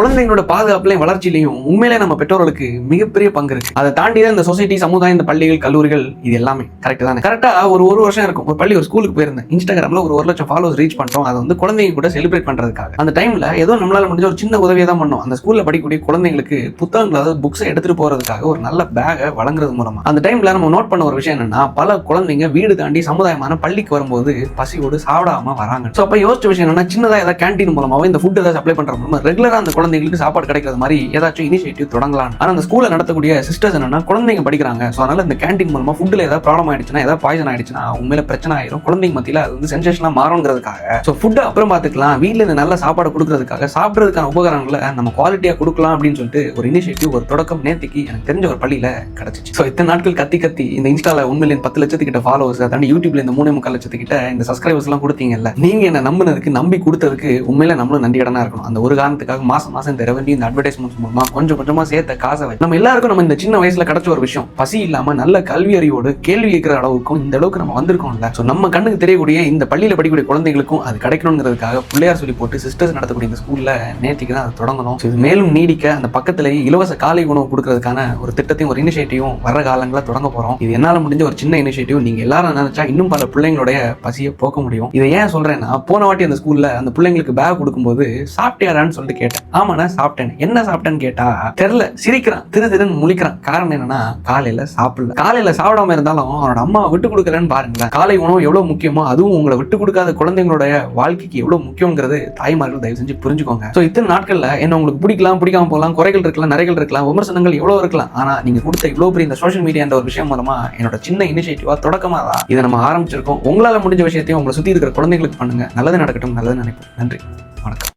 குழந்தைங்களோட பாதுகாப்புலையும் வளர்ச்சியிலையும் உண்மையிலே நம்ம பெற்றோர்களுக்கு மிகப்பெரிய பங்கு இருக்கு. அதை தாண்டி தான் இந்த சொசைட்டி, சமுதாயம், இந்த பள்ளிகள், கல்லூரிகள், இது எல்லாமே கரெக்ட் தானே? கரெக்டா ஒரு வருஷம் இருக்கும், ஒரு ஸ்கூலுக்கு போயிருந்தேன். இன்ஸ்டாகிராம்ல ஒரு 1,00,000 ஃபாலோவர்ஸ் ரீச் பண்ணிட்டோம். அதை வந்து குழந்தைங்க கூட செலிப்ரேட் பண்றதுக்காக. அந்த டைம்ல ஏதோ நம்மளால முடிஞ்ச ஒரு சின்ன உதவியை தான் பண்ணோம். அந்த ஸ்கூல்ல படிக்கக்கூடிய குழந்தைங்களுக்கு புத்தகங்கள், அதாவது புக்ஸை எடுத்துட்டு போறதுக்காக ஒரு நல்ல பேகை வழங்குறது மூலமா. அந்த டைம்ல நம்ம நோட் பண்ண ஒரு விஷயம் என்னன்னா, பல குழந்தைங்க வீடு தாண்டி சமுதாயமான பள்ளிக்கு வரும்போது பசியோடு சாப்பிடாம வராங்க. சோ அப்ப யோசிச்ச விஷயம் என்னன்னா, சின்னதா ஏதாவது கேண்டீன் மூலமாவோ இந்த ஃபுட் ஏதாவது சப்ளை பண்ற மூலமா ரெகுலரா அந்த குழந்தைங்களுக்கு சாப்பாடு கிடைக்கிறது மாதிரி ஏதாச்சும் இனிஷியேட்டிவ் தொடங்கலாம். ஆனா அந்த ஸ்கூல்ல நடத்தக்கூடிய சிஸ்டர்ஸ் என்னன்னா, குழந்தைங்க படிக்கிறாங்க, சோ அதனால இந்த கேண்டீன் மூலமா ஃபுட்ல ஏதாவது ப்ராப்ளம் ஆயிடுச்சுன்னா, ஏதாவது பாய்சன் ஆயிடுச்சுன்னா உண்மையில பிரச்சனை ஆயிரும், குழந்தைங்க மத்தியில அது வந்து சென்சேஷனா மாறுங்கிறதுக்காக. சோ ஃபுட் அப்புறம் பாத்துக்கலாம், வீட்டுல இந்த நல்ல சாப்பாடு கொடுக்கறதுக்காக சாப்பிடுறதுக்கான உபகரணங்களை நம்ம குவாலிட்டியா கொடுக்கலாம் அப்படின்னு சொல்லிட்டு ஒரு இனிஷியேட்டிவ், ஒரு தொடக்கம் நேத்திக்கு எனக்கு தெரிஞ்ச ஒரு பள்ளியில கிடைச்சிச்சு. சோ இத்தனை நாட்கள் கத்தி இந்த இன்ஸ்டால உண்மையில 10 லட்சத்துக்கிட்ட ஃபாலோவர்ஸ், தாண்டி யூடியூப்ல இந்த 3.25 லட்சத்துக்கிட்ட இந்த சப்ஸ்கிரைபர்ஸ் எல்லாம் கொடுத்தீங்கல்ல, நீங்க என்ன நம்பினதுக்கு, நம்பி கொடுத்ததுக்கு உண்மையில நம்மளும் நன்றி கடனா இருக்கணும். அந்த ஒரு காரணத்துக்காக மாசம் இந்த ரெவன்யூ, இந்த அட்வர்டைஸ்மெண்ட்ஸ் மூலமா கொஞ்சம் கொஞ்சமா சேர்த்த காசை நம்ம எல்லாருக்கும் நம்ம இந்த சின்ன வயசுல கிடைச்ச ஒரு விஷயம், பசி இல்லாம நல்ல கல்வி அறிவோடு கேள்வி கேட்கிற அளவுக்கும் இந்த அளவுக்கு நம்ம வந்திருக்கோம்ல. சோ நம்ம கண்ணுக்கு தெரியக்கூடிய இந்த பள்ளியில படிக்கக்கூடிய குழந்தைகளுக்கும் அது கிடைக்கணுங்கிறதுக்காக பிள்ளையார் சொல்லி போட்டு சிஸ்டர்ஸ் நடத்தக்கூடிய இந்த ஸ்கூல்ல நேற்றுக்கு தான் அது தொடங்கணும். இது மேலும் நீடிக்க அந்த பக்கத்திலேயே இலவச காலை உணவு கொடுக்கறதுக்கான ஒரு திட்டத்தையும், ஒரு இனிஷியேட்டிவும் வர காலங்கள தொடங்க போறோம். இது என்னால முடிஞ்ச ஒரு சின்ன இனிஷியேட்டிவ். நீங்க எல்லாரும் நினைச்சா இன்னும் பல பிள்ளைங்களுடைய பசியை போக்க முடியும். இதை ஏன் சொல்றேன்னா, போன வாட்டி அந்த ஸ்கூல்ல அந்த பிள்ளைங்களுக்கு பேக் கொடுக்கும்போது சாப்பிட்டியாரான்னு சொல்லிட்டு கேட்டேன். ஆமாண்ணா சாப்பிட்டேன். என்ன சாப்பிட்டேன்னு கேட்டா தெரியல, சிரிக்கிறான், திருன்னு முழிக்கிறான். காரணம் என்னன்னா, காலையில சாப்பிடல. காலையில சாப்பிடாம இருந்தாலும் அவனோட அம்மா விட்டு கொடுக்கலன்னு பாருங்களேன். காலை உணவு எவ்வளவு முக்கியமோ, அதுவும் உங்களை விட்டு கொடுக்காத குழந்தைங்களுடைய வாழ்க்கைக்கு எவ்வளவு முக்கியங்கிறது தாய்மார்கள் தயவு செஞ்சு புரிஞ்சுக்கோங்க. சோ இத்தனை நாட்கள்ல என்ன உங்களுக்கு பிடிக்கலாம், பிடிக்காம போகலாம், குறைகள் இருக்கலாம், நிறைகள் இருக்கலாம், விமர்சனங்கள் எவ்வளவு இருக்கலாம். ஆனா நீங்க கொடுத்த இவ்வளவு பெரிய இந்த சோஷியல் மீடியா ஒரு விஷயம் மூலமா என்னோட சின்ன இனிஷியேட்டிவா தொடக்கமா தான் இதை நம்ம ஆரம்பிச்சிருக்கோம். உங்களால முடிஞ்ச விஷயத்தையும் உங்களை சுத்தி இருக்கிற குழந்தைங்களுக்கு பண்ணுங்க. நல்லது நடக்கட்டும், நல்லது நினைப்போம். நன்றி, வணக்கம்.